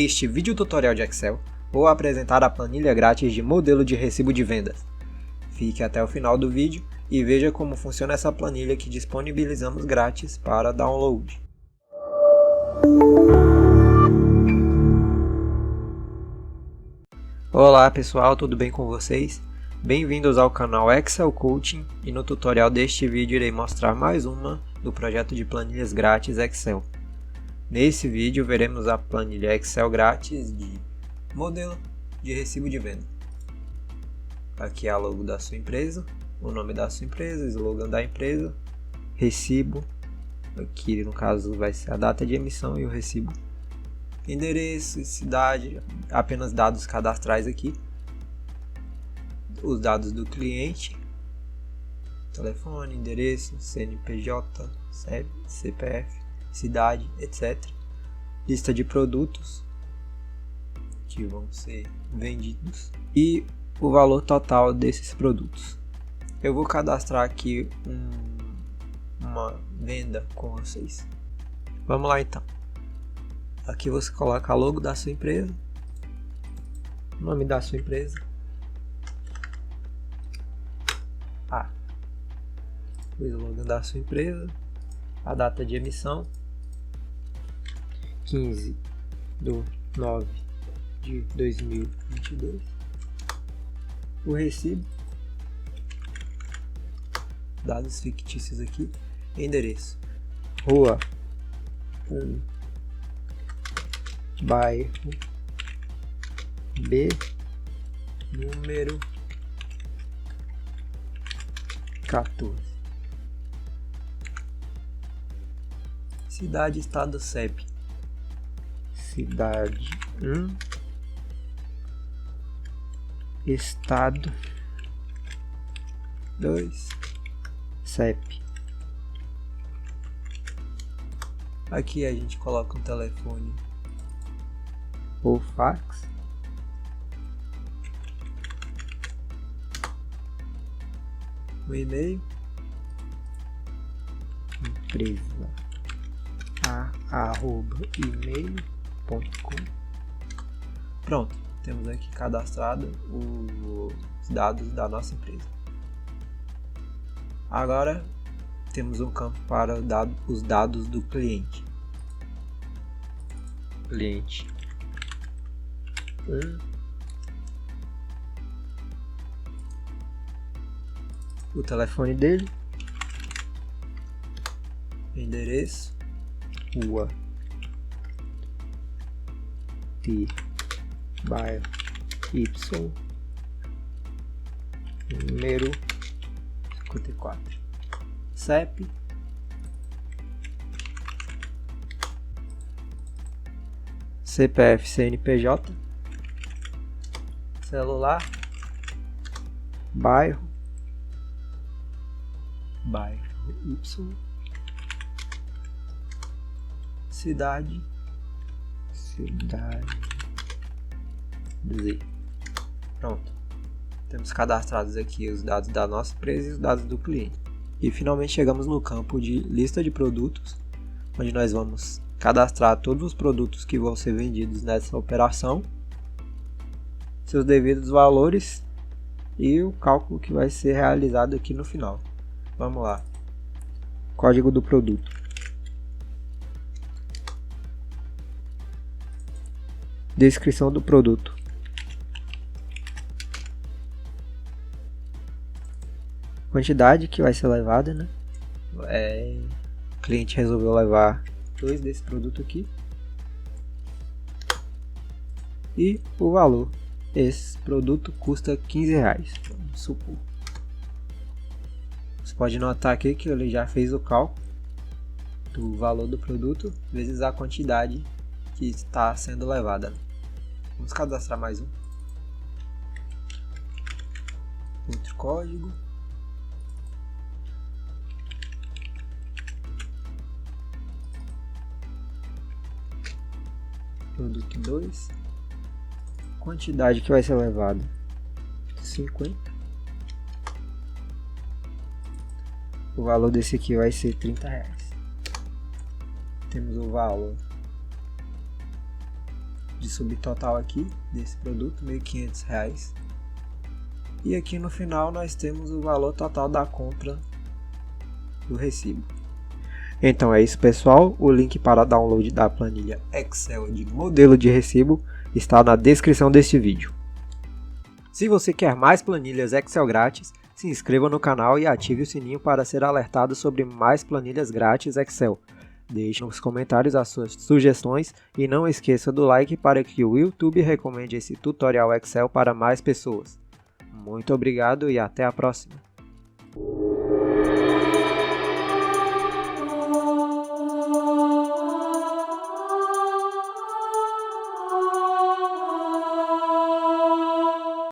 Neste vídeo tutorial de Excel, vou apresentar a planilha grátis de modelo de recibo de vendas. Fique até o final do vídeo e veja como funciona essa planilha que disponibilizamos grátis para download. Olá pessoal, tudo bem com vocês? Bem-vindos ao canal Excel Coaching e no tutorial deste vídeo irei mostrar mais uma do projeto de planilhas grátis Excel. Nesse vídeo veremos a planilha Excel grátis de modelo de recibo de venda. Aqui é a logo da sua empresa, o nome da sua empresa, slogan da empresa, recibo, aqui no caso vai ser a data de emissão e o recibo, endereço, cidade, apenas dados cadastrais aqui, os dados do cliente, telefone, endereço, CNPJ, CPF, cidade, etc. Lista de produtos que vão ser vendidos e o valor total desses produtos. Eu vou cadastrar aqui uma venda com vocês. Vamos lá então. Aqui você coloca a logo da sua empresa, o nome da sua empresa, o slogan da sua empresa, a data de emissão, 15/9/2022, o recibo, dados fictícios aqui, endereço, rua 1, bairro B, número 14. Cidade, estado, CEP. Cidade 1, estado 2, CEP. Aqui a gente coloca um telefone ou fax. O e-mail, empresa @email.com. Pronto, temos aqui cadastrado os dados da nossa empresa. Agora temos um campo para os dados do cliente. Cliente 1, o telefone dele, endereço, rua T, bairro Y, número 54, CEP, CPF, CNPJ, celular, bairro Y, cidade Z. Pronto. Temos cadastrados aqui os dados da nossa empresa e os dados do cliente. E finalmente chegamos no campo de lista de produtos, onde nós vamos cadastrar todos os produtos que vão ser vendidos nessa operação, seus devidos valores e o cálculo que vai ser realizado aqui no final. Vamos lá. Código do produto. Descrição do produto. Quantidade que vai ser levada, né? O cliente resolveu levar 2 desse produto aqui. E o valor. Esse produto custa R$15, vamos supor. Você pode notar aqui que ele já fez o cálculo do valor do produto vezes a quantidade que está sendo levada. Vamos cadastrar mais um. Outro código. Produto 2. Quantidade que vai ser levada: 50. O valor desse aqui vai ser R$30. Temos o valor de subtotal aqui desse produto, R$ 1.500. E aqui no final nós temos o valor total da compra do recibo. Então é isso, pessoal, o link para download da planilha Excel de modelo de recibo está na descrição deste vídeo. Se você quer mais planilhas Excel grátis, se inscreva no canal e ative o sininho para ser alertado sobre mais planilhas grátis Excel. Deixe nos comentários as suas sugestões e não esqueça do like para que o YouTube recomende esse tutorial Excel para mais pessoas. Muito obrigado e até a próxima!